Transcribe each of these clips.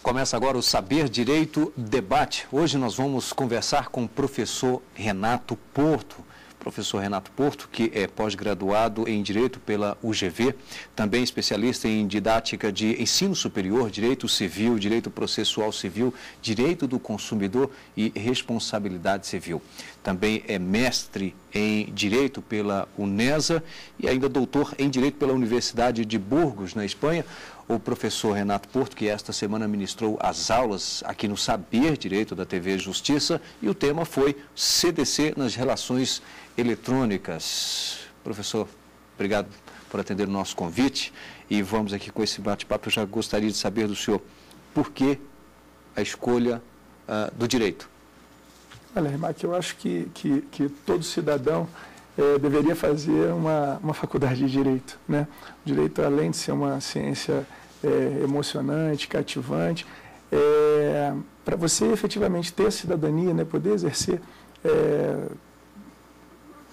Começa agora o Saber Direito Debate. Hoje nós vamos conversar com o professor Renato Porto. Professor Renato Porto, que é pós-graduado em Direito pela UGV, também especialista em didática de ensino superior, Direito Civil, Direito Processual Civil, Direito do Consumidor e Responsabilidade Civil. Também é mestre em Direito pela UNESA e ainda doutor em Direito pela Universidade de Burgos, na Espanha. O professor Renato Porto, que esta semana ministrou as aulas aqui no Saber Direito da TV Justiça, e o tema foi CDC nas relações eletrônicas. Professor, obrigado por atender o nosso convite e vamos aqui com esse bate-papo. Eu já gostaria de saber do senhor por que a escolha do direito. Olha, Renato, eu acho que todo cidadão deveria fazer uma faculdade de Direito, né? O Direito, além de ser uma ciência emocionante, cativante, para você efetivamente ter a cidadania, né, poder exercer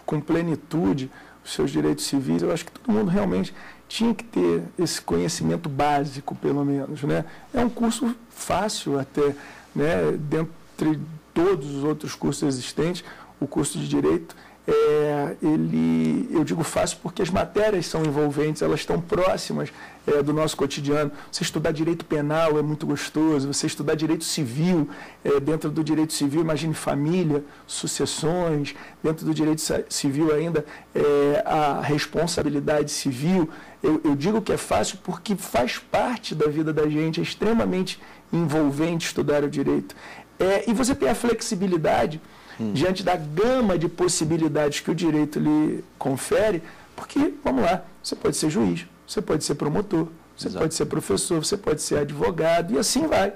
com plenitude os seus direitos civis, eu acho que todo mundo realmente tinha que ter esse conhecimento básico, pelo menos, né? É um curso fácil até, né? Dentre todos os outros cursos existentes, o curso de Direito, eu digo fácil porque as matérias são envolventes, elas estão próximas do nosso cotidiano. Você estudar direito penal é muito gostoso, você estudar direito civil, dentro do direito civil, imagine família, sucessões, dentro do direito civil ainda a responsabilidade civil. Eu digo que é fácil porque faz parte da vida da gente, é extremamente envolvente estudar o direito. E você tem a flexibilidade diante da gama de possibilidades que o direito lhe confere, porque, vamos lá, você pode ser juiz, você pode ser promotor, você pode ser professor, você pode ser advogado, e assim vai.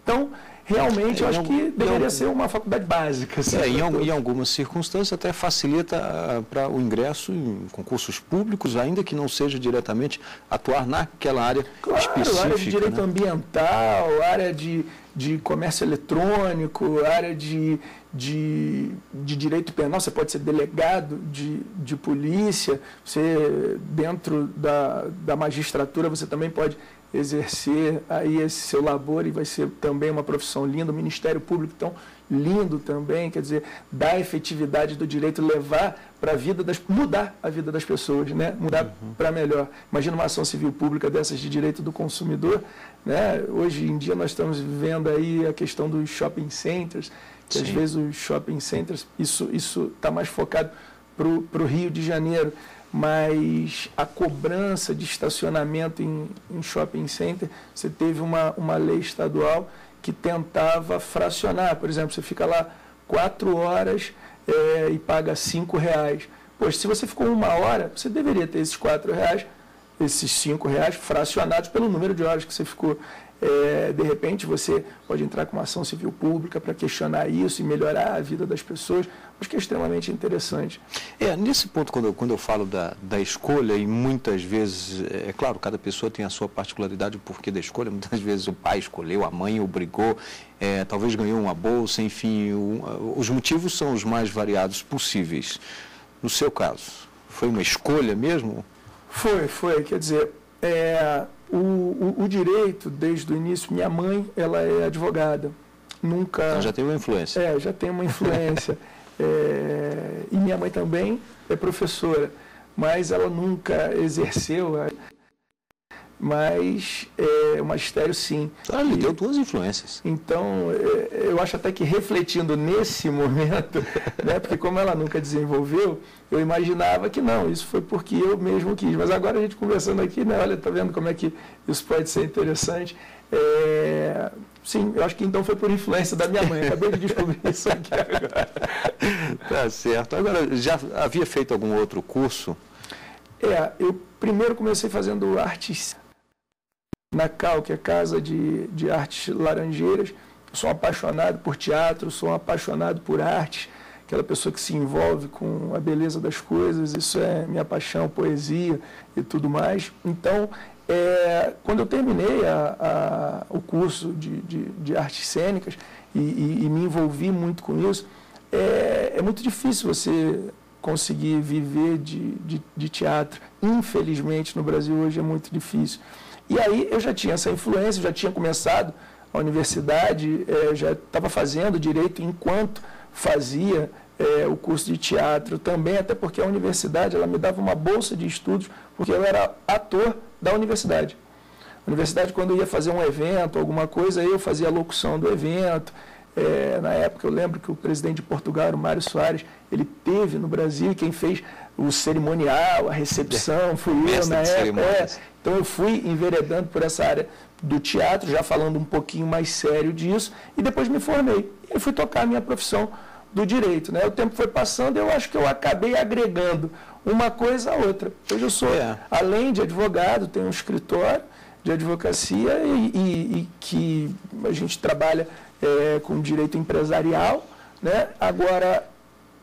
Então, realmente, eu acho que deveria ser uma faculdade básica. Assim, em algumas circunstâncias até facilita para o ingresso em concursos públicos, ainda que não seja diretamente atuar naquela área específica. Área de direito ambiental, área de comércio eletrônico, área de direito penal, você pode ser delegado de polícia, você dentro da magistratura você também pode exercer aí esse seu labor e vai ser também uma profissão linda, o Ministério Público tão lindo também, quer dizer, dar a efetividade do direito, levar para a vida mudar a vida das pessoas, né? Mudar para melhor. Imagina uma ação civil pública dessas de direito do consumidor, né? Hoje em dia nós estamos vivendo aí a questão dos shopping centers, que às vezes os shopping centers, isso está mais focado para o Rio de Janeiro, mas a cobrança de estacionamento em shopping center, você teve uma lei estadual que tentava fracionar. Por exemplo, você fica lá 4 horas e paga R$5. Poxa, se você ficou 1 hora, você deveria ter esses R$4, esses R$5 fracionados pelo número de horas que você ficou. De repente, você pode entrar com uma ação civil pública para questionar isso e melhorar a vida das pessoas. Acho que é extremamente interessante. Nesse ponto, quando eu falo da escolha, e muitas vezes, é claro, cada pessoa tem a sua particularidade, o porquê da escolha. Muitas vezes o pai escolheu, a mãe obrigou, talvez ganhou uma bolsa, enfim, os motivos são os mais variados possíveis. No seu caso, foi uma escolha mesmo? Foi. Quer dizer, o direito, desde o início, minha mãe, ela é advogada. Nunca... Então já tem uma influência. Já tem uma influência. E minha mãe também é professora, mas ela nunca exerceu, mas o magistério sim. Lhe deu 2 influências. Então, eu acho até que refletindo nesse momento, né, porque como ela nunca desenvolveu, eu imaginava que não, isso foi porque eu mesmo quis. Mas agora a gente conversando aqui, né, olha, tá vendo como é que isso pode ser interessante. Sim, eu acho que então foi por influência da minha mãe. Acabei de descobrir isso aqui agora. Tá certo. Agora, já havia feito algum outro curso? Eu primeiro comecei fazendo artes na CAL, que é Casa de Artes Laranjeiras. Eu sou apaixonado por teatro, sou apaixonado por artes, aquela pessoa que se envolve com a beleza das coisas, isso é minha paixão, poesia e tudo mais. Então, quando eu terminei o curso de artes cênicas e me envolvi muito com isso, é muito difícil você conseguir viver de teatro. Infelizmente, no Brasil hoje é muito difícil. E aí eu já tinha essa influência, já tinha começado à universidade, já estava fazendo direito enquanto fazia o curso de teatro também, até porque a universidade ela me dava uma bolsa de estudos, porque eu era ator da universidade. A universidade, quando eu ia fazer um evento, alguma coisa, eu fazia a locução do evento. Na época, eu lembro que o presidente de Portugal, o Mário Soares, ele teve no Brasil, e quem fez o cerimonial, a recepção, fui eu na época. Então, eu fui enveredando por essa área do teatro, já falando um pouquinho mais sério disso, e depois me formei. E fui tocar a minha profissão do direito, né? O tempo foi passando, eu acho que eu acabei agregando uma coisa a outra. Hoje eu sou, além de advogado, tenho um escritório de advocacia e que a gente trabalha com direito empresarial, né? Agora,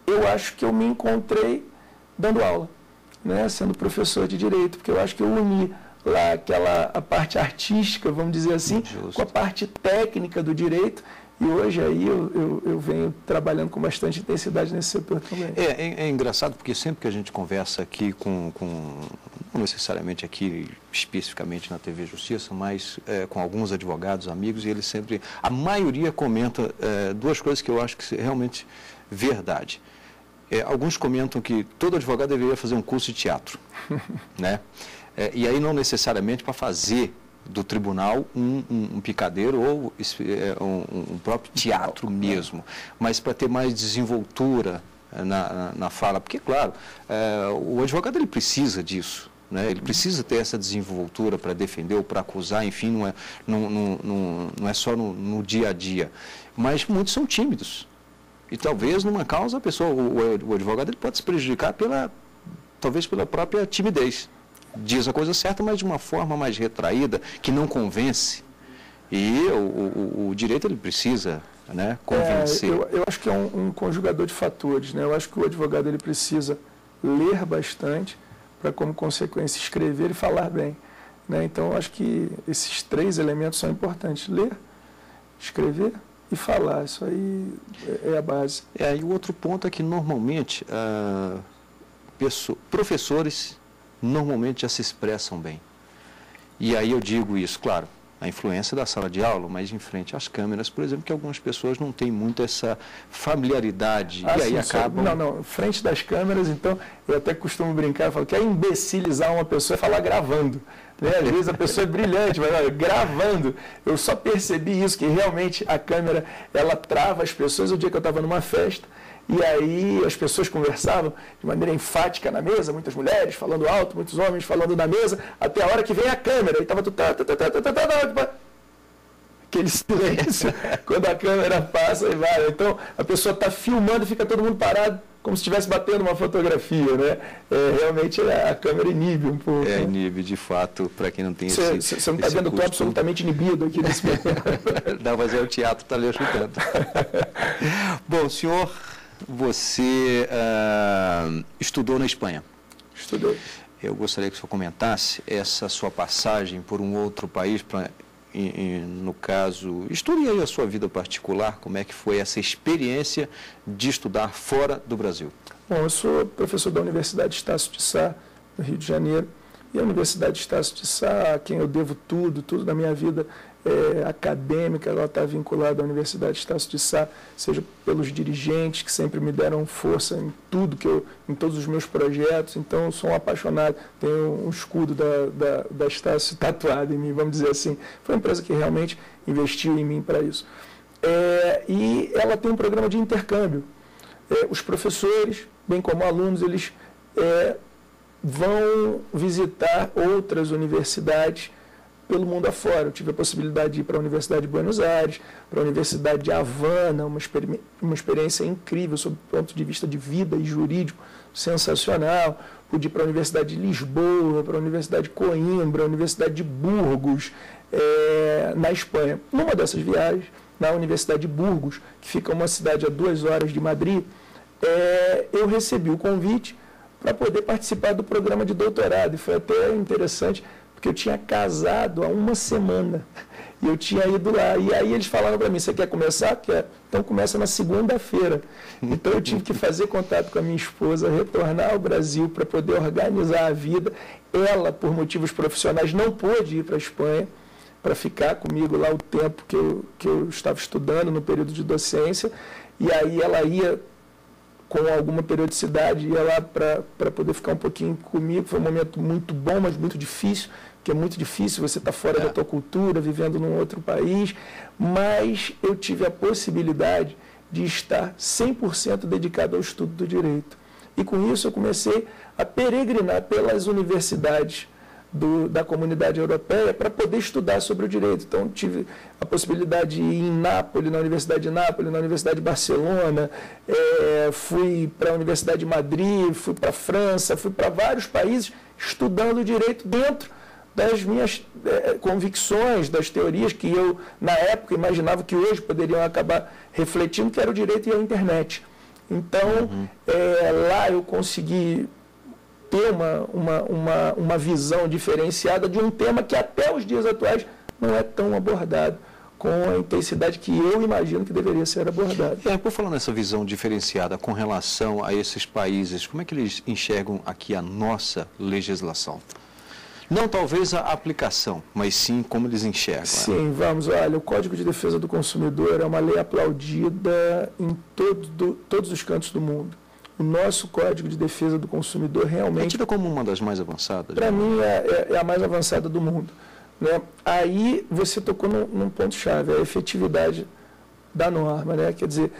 eu acho que eu me encontrei dando aula, né? Sendo professor de direito, porque eu acho que eu uni lá a parte artística, vamos dizer assim, com a parte técnica do direito. E hoje aí eu venho trabalhando com bastante intensidade nesse setor também. É engraçado porque sempre que a gente conversa aqui não necessariamente aqui especificamente na TV Justiça, mas com alguns advogados, amigos, e eles sempre, a maioria comenta duas coisas que eu acho que realmente verdade. Alguns comentam que todo advogado deveria fazer um curso de teatro, né? E aí não necessariamente para fazer do tribunal um picadeiro ou um próprio teatro mesmo, mas para ter mais desenvoltura na fala, porque, claro, o advogado ele precisa disso, né? Ele precisa ter essa desenvoltura para defender ou para acusar, enfim, não é só no dia a dia, mas muitos são tímidos, e talvez numa causa o advogado ele pode se prejudicar talvez pela própria timidez. Diz a coisa certa, mas de uma forma mais retraída, que não convence. E o direito ele precisa, né, convencer. Eu acho que é um conjugador de fatores, né? Eu acho que o advogado ele precisa ler bastante para, como consequência, escrever e falar bem, né? Então, eu acho que esses três elementos são importantes: ler, escrever e falar. Isso aí é a base. E o outro ponto é que, normalmente, professores normalmente já se expressam bem. E aí eu digo isso, claro, a influência da sala de aula, mas em frente às câmeras, por exemplo, que algumas pessoas não têm muito essa familiaridade, e aí acabam... Não, frente das câmeras, então, eu até costumo brincar, eu falo que é imbecilizar uma pessoa é falar gravando, né? Às vezes a pessoa é brilhante, mas olha, gravando, eu só percebi isso, que realmente a câmera, ela trava as pessoas. O dia que eu estava numa festa, e aí as pessoas conversavam de maneira enfática na mesa, muitas mulheres falando alto, muitos homens falando na mesa, até a hora que vem a câmera, e estava tudo... aquele silêncio, quando a câmera passa e vai. Então, a pessoa está filmando e fica todo mundo parado, como se estivesse batendo uma fotografia, né? Realmente a câmera inibe um pouco. Inibe, de fato, para quem não tem Você não está vendo, eu estou absolutamente inibido aqui nesse momento. Não, mas o teatro está ali ajudando. Bom, senhor... Você estudou na Espanha. Estudei. Eu gostaria que o senhor comentasse essa sua passagem por um outro país, no caso, estude aí a sua vida particular, como é que foi essa experiência de estudar fora do Brasil. Bom, eu sou professor da Universidade Estácio de Sá, no Rio de Janeiro, e a Universidade Estácio de Sá, a quem eu devo tudo da minha vida acadêmica, ela está vinculada à Universidade Estácio de Sá, seja pelos dirigentes que sempre me deram força em tudo em todos os meus projetos. Então eu sou um apaixonado, tenho um escudo da Estácio tatuado em mim, vamos dizer assim. Foi uma empresa que realmente investiu em mim para isso. E ela tem um programa de intercâmbio. Os professores, bem como alunos, eles vão visitar outras universidades pelo mundo afora. Eu tive a possibilidade de ir para a Universidade de Buenos Aires, para a Universidade de Havana, uma experiência incrível sob o ponto de vista de vida e jurídico, sensacional. Pude ir para a Universidade de Lisboa, para a Universidade de Coimbra, a Universidade de Burgos, na Espanha. Numa dessas viagens, na Universidade de Burgos, que fica uma cidade a 2 horas de Madrid, eu recebi o convite para poder participar do programa de doutorado. E foi até interessante, porque eu tinha casado há 1 semana e eu tinha ido lá. E aí eles falaram para mim: você quer começar? Quer? Então começa na segunda-feira. Então eu tive que fazer contato com a minha esposa, retornar ao Brasil para poder organizar a vida. Ela, por motivos profissionais, não pôde ir para a Espanha. para ficar comigo lá o tempo que eu estava estudando no período de docência, e aí ela ia com alguma periodicidade, ia lá para poder ficar um pouquinho comigo. Foi um momento muito bom, mas muito difícil, porque é muito difícil você estar fora da tua cultura, vivendo num outro país, mas eu tive a possibilidade de estar 100% dedicado ao estudo do direito. E com isso eu comecei a peregrinar pelas universidades da comunidade europeia para poder estudar sobre o direito. Então, tive a possibilidade de ir em Nápoles, na Universidade de Nápoles, na Universidade de Barcelona, fui para a Universidade de Madrid, fui para a França, fui para vários países estudando direito dentro das minhas convicções, das teorias que eu, na época, imaginava que hoje poderiam acabar refletindo, que era o direito e a internet. Então, lá eu consegui ter uma visão diferenciada de um tema que até os dias atuais não é tão abordado com a intensidade que eu imagino que deveria ser abordado. Por falar nessa visão diferenciada com relação a esses países, como é que eles enxergam aqui a nossa legislação? Não talvez a aplicação, mas sim como eles enxergam. Sim, vamos, olha, o Código de Defesa do Consumidor é uma lei aplaudida em todos os cantos do mundo. O nosso Código de Defesa do Consumidor realmente... É tida como uma das mais avançadas? Para mim é a mais avançada do mundo. Né? Aí você tocou num ponto-chave, a efetividade da norma. Né? Quer dizer,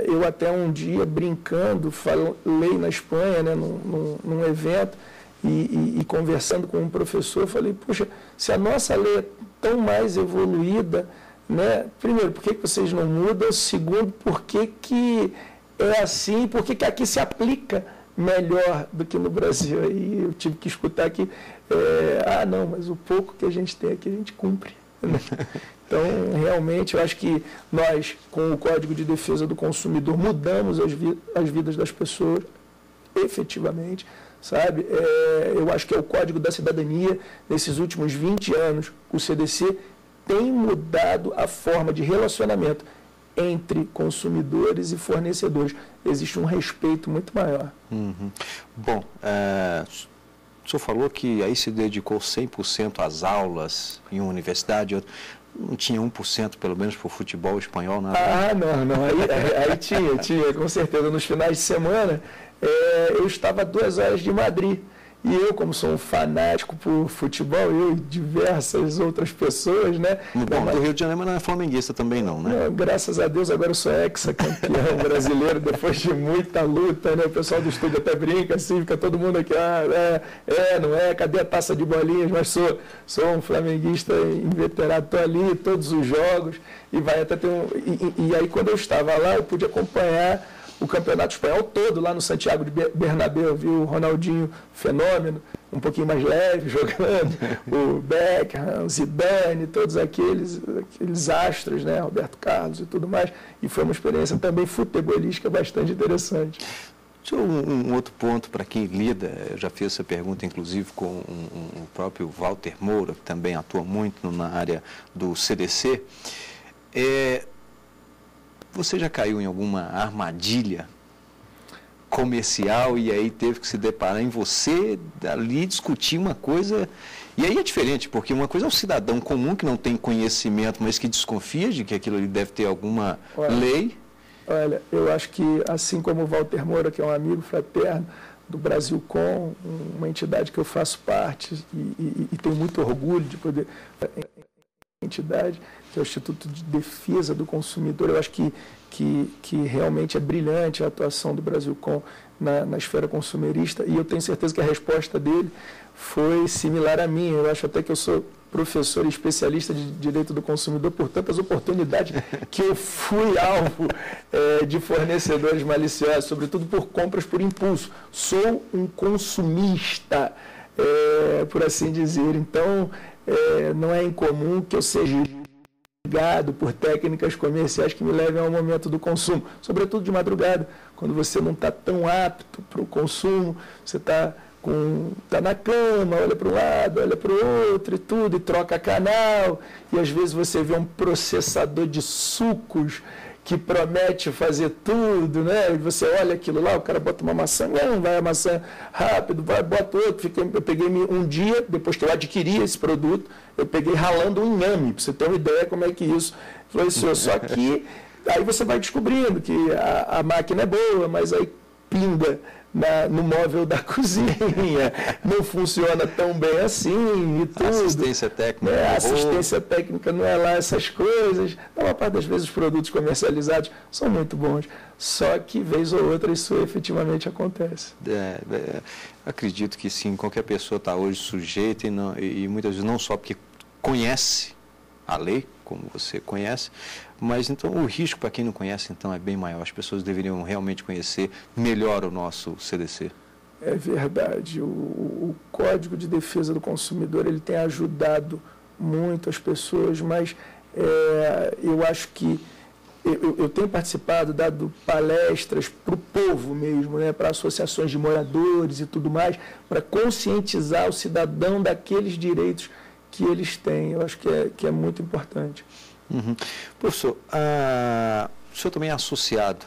eu até um dia, brincando, falei na Espanha, né, num evento, e conversando com um professor, falei, puxa, se a nossa lei é tão mais evoluída, né? Primeiro, por que vocês não mudam? Segundo, por que é assim? Por que aqui se aplica melhor do que no Brasil? Aí eu tive que escutar que, não, mas o pouco que a gente tem aqui a gente cumpre. Né? Então, realmente, eu acho que nós, com o Código de Defesa do Consumidor, mudamos as vidas das pessoas, efetivamente, sabe? Eu acho que é o Código da Cidadania. Nesses últimos 20 anos, o CDC tem mudado a forma de relacionamento entre consumidores e fornecedores. Existe um respeito muito maior. Uhum. Bom, o senhor falou que aí se dedicou 100% às aulas em uma universidade, não tinha 1% pelo menos para o futebol espanhol, nada? Não, aí tinha, com certeza. Nos finais de semana, eu estava a 2 horas de Madrid. E eu, como sou um fanático por futebol, eu e diversas outras pessoas, né? Bom, do Rio de Janeiro, mas não é flamenguista também não, né? Não, graças a Deus, agora eu sou ex-campeão brasileiro, depois de muita luta, né? O pessoal do estúdio até brinca, assim, fica todo mundo aqui, não é, cadê a taça de bolinhas? Mas sou um flamenguista inveterado, estou ali todos os jogos, e vai até ter E aí, quando eu estava lá, eu pude acompanhar o campeonato espanhol todo lá no Santiago de Bernabéu, viu o Ronaldinho, fenômeno, um pouquinho mais leve, jogando, o Beckham, o Zidane, todos aqueles astros, né, Roberto Carlos e tudo mais, e foi uma experiência também futebolística bastante interessante. Um outro ponto para quem lida, eu já fiz essa pergunta inclusive com o próprio Walter Moura, que também atua muito na área do CDC, você já caiu em alguma armadilha comercial e aí teve que se deparar em você ali discutir uma coisa? E aí é diferente, porque uma coisa é um cidadão comum que não tem conhecimento, mas que desconfia de que aquilo ali deve ter alguma lei. Olha, eu acho que assim como o Walter Moura, que é um amigo fraterno do Brasilcom, uma entidade que eu faço parte e tenho muito orgulho de poder... entidade, que é o Instituto de Defesa do Consumidor. Eu acho que realmente é brilhante a atuação do Brasilcom na esfera consumerista, e eu tenho certeza que a resposta dele foi similar à minha. Eu acho até que eu sou professor e especialista de direito do consumidor por tantas oportunidades que eu fui alvo de fornecedores maliciosos, sobretudo por compras por impulso. Sou um consumista, por assim dizer. Então, não é incomum que eu seja ligado por técnicas comerciais que me levem ao momento do consumo, sobretudo de madrugada, quando você não está tão apto para o consumo, você está na cama, olha para um lado, olha para o outro e tudo, e troca canal, e às vezes você vê um processador de sucos que promete fazer tudo, né? E você olha aquilo lá, o cara bota uma maçã, não, vai a maçã rápido, vai, bota outro. Eu peguei um dia, depois que eu adquiri esse produto, eu peguei ralando um inhame, para você ter uma ideia como é que isso influenciou. Só que aí você vai descobrindo que a máquina é boa, mas aí pinga no móvel da cozinha, não funciona tão bem assim e tudo. Assistência técnica. A assistência técnica não é lá essas coisas. A maior parte das vezes os produtos comercializados são muito bons, só que vez ou outra isso efetivamente acontece. Acredito que sim, qualquer pessoa está hoje sujeita e muitas vezes não só porque conhece a lei, como você conhece, mas então o risco para quem não conhece então é bem maior. As pessoas deveriam realmente conhecer melhor o nosso CDC. É verdade. O Código de Defesa do Consumidor ele tem ajudado muito as pessoas, mas eu acho que eu tenho participado, dado palestras para o povo mesmo, né, para associações de moradores e tudo mais, para conscientizar o cidadão daqueles direitos que eles têm. Eu acho que é muito importante. Uhum. Professor, o senhor também é associado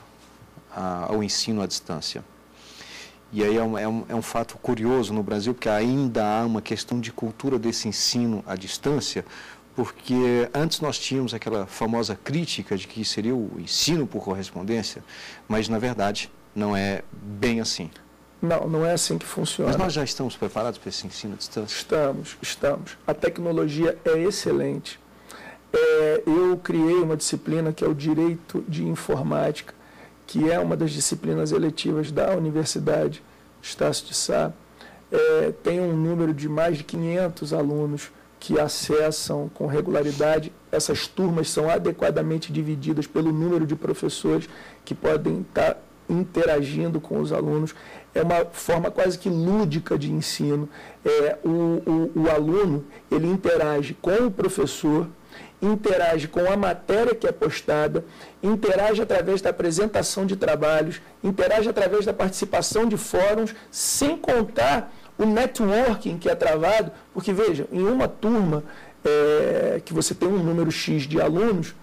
ao ensino à distância. E aí é um fato curioso no Brasil, porque ainda há uma questão de cultura desse ensino à distância, porque antes nós tínhamos aquela famosa crítica de que seria o ensino por correspondência, mas na verdade não é bem assim. Não é assim que funciona. Mas nós já estamos preparados para esse ensino à distância? Estamos. A tecnologia é excelente. Eu criei uma disciplina que é o Direito de Informática, que é uma das disciplinas eletivas da Universidade Estácio de Sá. Tem um número de mais de 500 alunos que acessam com regularidade. Essas turmas são adequadamente divididas pelo número de professores que podem estar interagindo com os alunos. É uma forma quase que lúdica de ensino. O aluno ele interage com o professor, interage com a matéria que é postada, interage através da apresentação de trabalhos, interage através da participação de fóruns, sem contar o networking que é travado, porque, veja, em uma turma que você tem um número X de alunos,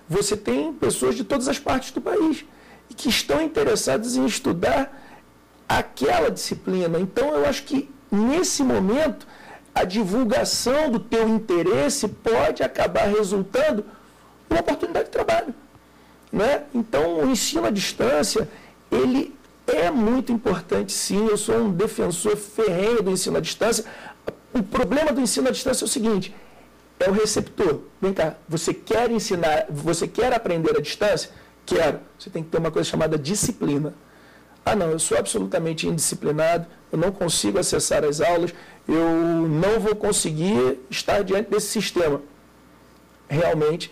você tem pessoas de todas as partes do país e que estão interessadas em estudar aquela disciplina. Então, eu acho que, nesse momento, a divulgação do teu interesse pode acabar resultando em uma oportunidade de trabalho, né? Então, o ensino à distância, ele é muito importante, sim. Eu sou um defensor ferrenho do ensino à distância. O problema do ensino à distância é o seguinte: é o receptor. Vem cá, você quer ensinar, você quer aprender à distância? Quero. Você tem que ter uma coisa chamada disciplina. Não, eu sou absolutamente indisciplinado, eu não consigo acessar as aulas, eu não vou conseguir estar diante desse sistema. Realmente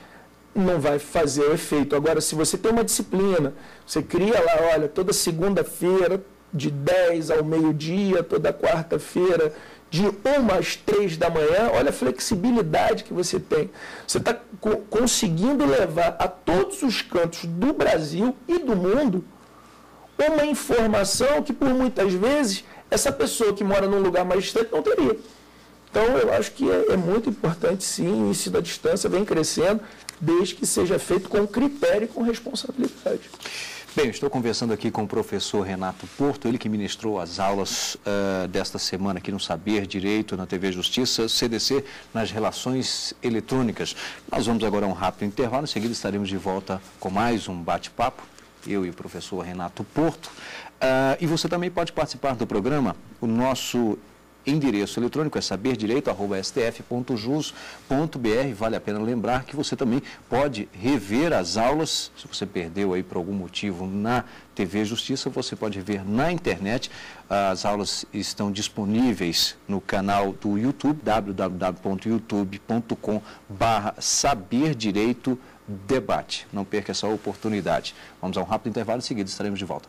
não vai fazer o efeito. Agora, se você tem uma disciplina, você cria lá, olha, toda segunda-feira, de 10 ao meio-dia, toda quarta-feira, de 1 às 3 da manhã, olha a flexibilidade que você tem. Você está conseguindo levar a todos os cantos do Brasil e do mundo uma informação que, por muitas vezes, essa pessoa que mora num lugar mais distante não teria. Então, eu acho que é muito importante, sim, o ensino à distância vem crescendo, desde que seja feito com critério e com responsabilidade. Bem, estou conversando aqui com o professor Renato Porto, ele que ministrou as aulas desta semana aqui no Saber Direito, na TV Justiça, CDC, nas relações eletrônicas. Nós vamos agora a um rápido intervalo, em seguida estaremos de volta com mais um bate-papo, eu e o professor Renato Porto. E você também pode participar do programa. O nosso endereço eletrônico é saberdireito@stf.jus.br. Vale a pena lembrar que você também pode rever as aulas. Se você perdeu aí por algum motivo na TV Justiça, você pode ver na internet. As aulas estão disponíveis no canal do YouTube, www.youtube.com/saberdireitodebate. Não perca essa oportunidade. Vamos a um rápido intervalo, em seguida estaremos de volta.